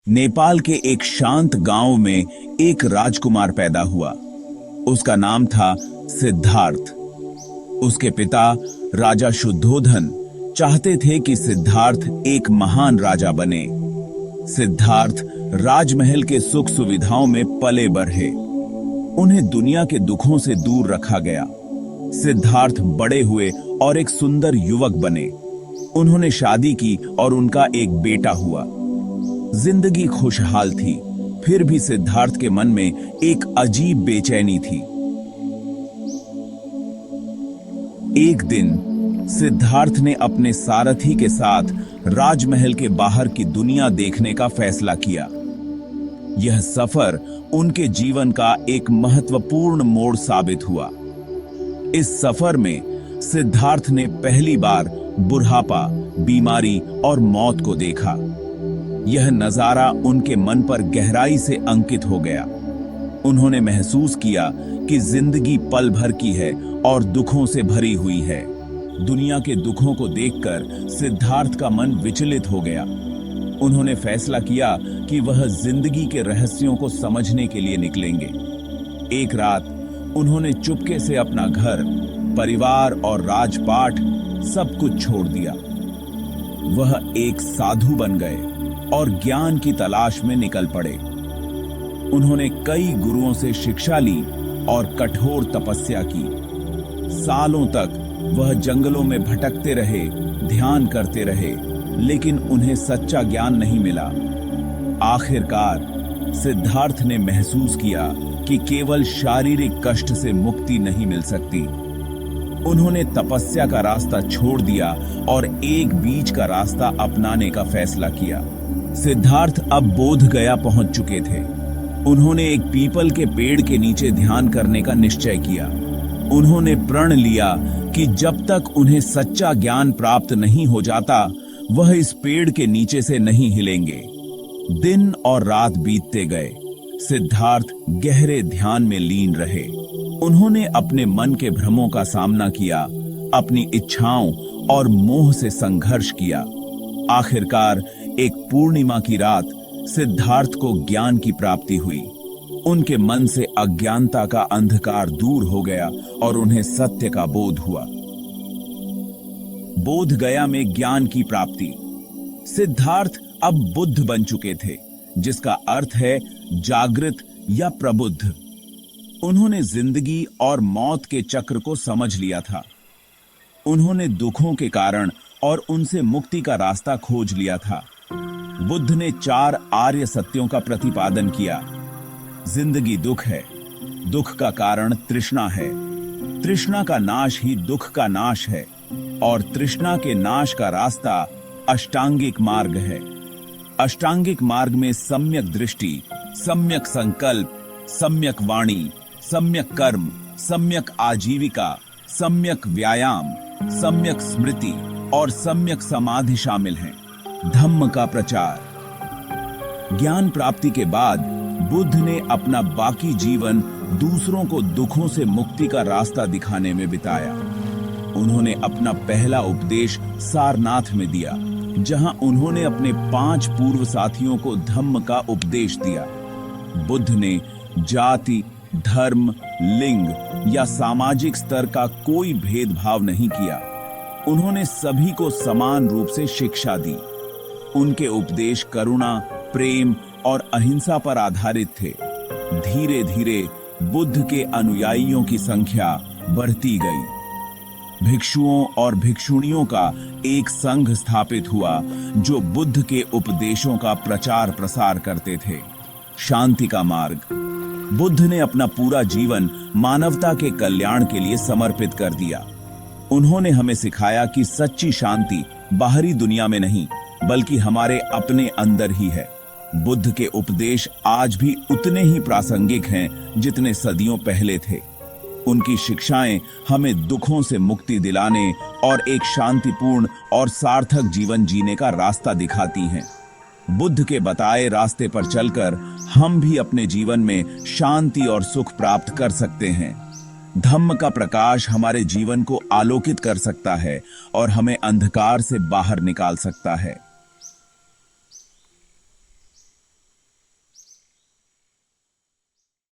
नेपाल के एक शांत गांव में एक राजकुमार पैदा हुआ। उसका नाम था सिद्धार्थ। उसके पिता राजा शुद्धोधन चाहते थे कि सिद्धार्थ एक महान राजा बने। सिद्धार्थ राजमहल के सुख सुविधाओं में पले बढ़े। उन्हें दुनिया के दुखों से दूर रखा गया। सिद्धार्थ बड़े हुए और एक सुंदर युवक बने। उन्होंने शादी की और उनका एक बेटा हुआ। जिंदगी खुशहाल थी, फिर भी सिद्धार्थ के मन में एक अजीब बेचैनी थी। एक दिन सिद्धार्थ ने अपने सारथी के साथ राजमहल के बाहर की दुनिया देखने का फैसला किया। यह सफर उनके जीवन का एक महत्वपूर्ण मोड़ साबित हुआ। इस सफर में सिद्धार्थ ने पहली बार बुढ़ापा, बीमारी और मौत को देखा। यह नजारा उनके मन पर गहराई से अंकित हो गया। उन्होंने महसूस किया कि जिंदगी पल भर की है और दुखों से भरी हुई है। दुनिया के दुखों को देखकर सिद्धार्थ का मन विचलित हो गया। उन्होंने फैसला किया कि वह जिंदगी के रहस्यों को समझने के लिए निकलेंगे। एक रात उन्होंने चुपके से अपना घर, परिवार और राजपाट सब कुछ छोड़ दिया। वह एक साधु बन गए और ज्ञान की तलाश में निकल पड़े। उन्होंने कई गुरुओं से शिक्षा ली और कठोर तपस्या की। सालों तक वह जंगलों में भटकते रहे, ध्यान करते रहे, लेकिन उन्हें सच्चा ज्ञान नहीं मिला। आखिरकार सिद्धार्थ ने महसूस किया कि केवल शारीरिक कष्ट से मुक्ति नहीं मिल सकती। उन्होंने तपस्या का रास्ता छोड़ दिया और एक बीच का रास्ता अपनाने का फैसला किया। सिद्धार्थ अब बोध गया पहुंच चुके थे। उन्होंने एक पीपल के पेड़ के नीचे ध्यान करने का निश्चय किया। उन्होंने प्रण लिया कि जब तक उन्हें सच्चा ज्ञान प्राप्त नहीं हो जाता, वह इस पेड़ के नीचे से नहीं हिलेंगे। दिन और रात बीतते गए। सिद्धार्थ गहरे ध्यान में लीन रहे। उन्होंने अपने मन के भ्रमों का सामना किया, अपनी इच्छाओं और मोह से संघर्ष किया। आखिरकार एक पूर्णिमा की रात सिद्धार्थ को ज्ञान की प्राप्ति हुई। उनके मन से अज्ञानता का अंधकार दूर हो गया और उन्हें सत्य का बोध हुआ। बोध गया में ज्ञान की प्राप्ति। सिद्धार्थ अब बुद्ध बन चुके थे, जिसका अर्थ है जागृत या प्रबुद्ध। उन्होंने जिंदगी और मौत के चक्र को समझ लिया था। उन्होंने दुखों के कारण और उनसे मुक्ति का रास्ता खोज लिया था। बुद्ध ने 4 आर्य सत्यों का प्रतिपादन किया। जिंदगी दुख है, दुख का कारण तृष्णा है, तृष्णा का नाश ही दुख का नाश है, और तृष्णा के नाश का रास्ता अष्टांगिक मार्ग है। अष्टांगिक मार्ग में सम्यक दृष्टि, सम्यक संकल्प, सम्यक वाणी, सम्यक कर्म, सम्यक आजीविका, सम्यक व्यायाम, सम्यक स्मृति और सम्यक समाधि शामिल हैं। धम्म का प्रचार। ज्ञान प्राप्ति के बाद बुद्ध ने अपना बाकी जीवन दूसरों को दुखों से मुक्ति का रास्ता दिखाने में बिताया। उन्होंने अपना पहला उपदेश सारनाथ में दिया, जहां उन्होंने अपने 5 पूर्व साथियों को धम्म का उपदेश दिया। बुद्ध ने जाति, धर्म, लिंग या सामाजिक स्तर का कोई भेदभाव नहीं किया। उन्होंने सभी को समान रूप से शिक्षा दी। उनके उपदेश करुणा, प्रेम और अहिंसा पर आधारित थे। धीरे धीरे बुद्ध के अनुयायियों की संख्या बढ़ती गई। भिक्षुओं और भिक्षुणियों का एक संघ स्थापित हुआ, जो बुद्ध के उपदेशों का प्रचार प्रसार करते थे। शांति का मार्ग। बुद्ध ने अपना पूरा जीवन मानवता के कल्याण के लिए समर्पित कर दिया। उन्होंने हमें सिखाया कि सच्ची शांति बाहरी दुनिया में नहीं, बल्कि हमारे अपने अंदर ही है। बुद्ध के उपदेश आज भी उतने ही प्रासंगिक हैं जितने सदियों पहले थे। उनकी शिक्षाएं हमें दुखों से मुक्ति दिलाने और एक शांतिपूर्ण और सार्थक जीवन जीने का रास्ता दिखाती हैं। बुद्ध के बताए रास्ते पर चलकर हम भी अपने जीवन में शांति और सुख प्राप्त कर सकते हैं। धम्म का प्रकाश हमारे जीवन को आलोकित कर सकता है और हमें अंधकार से बाहर निकाल सकता है।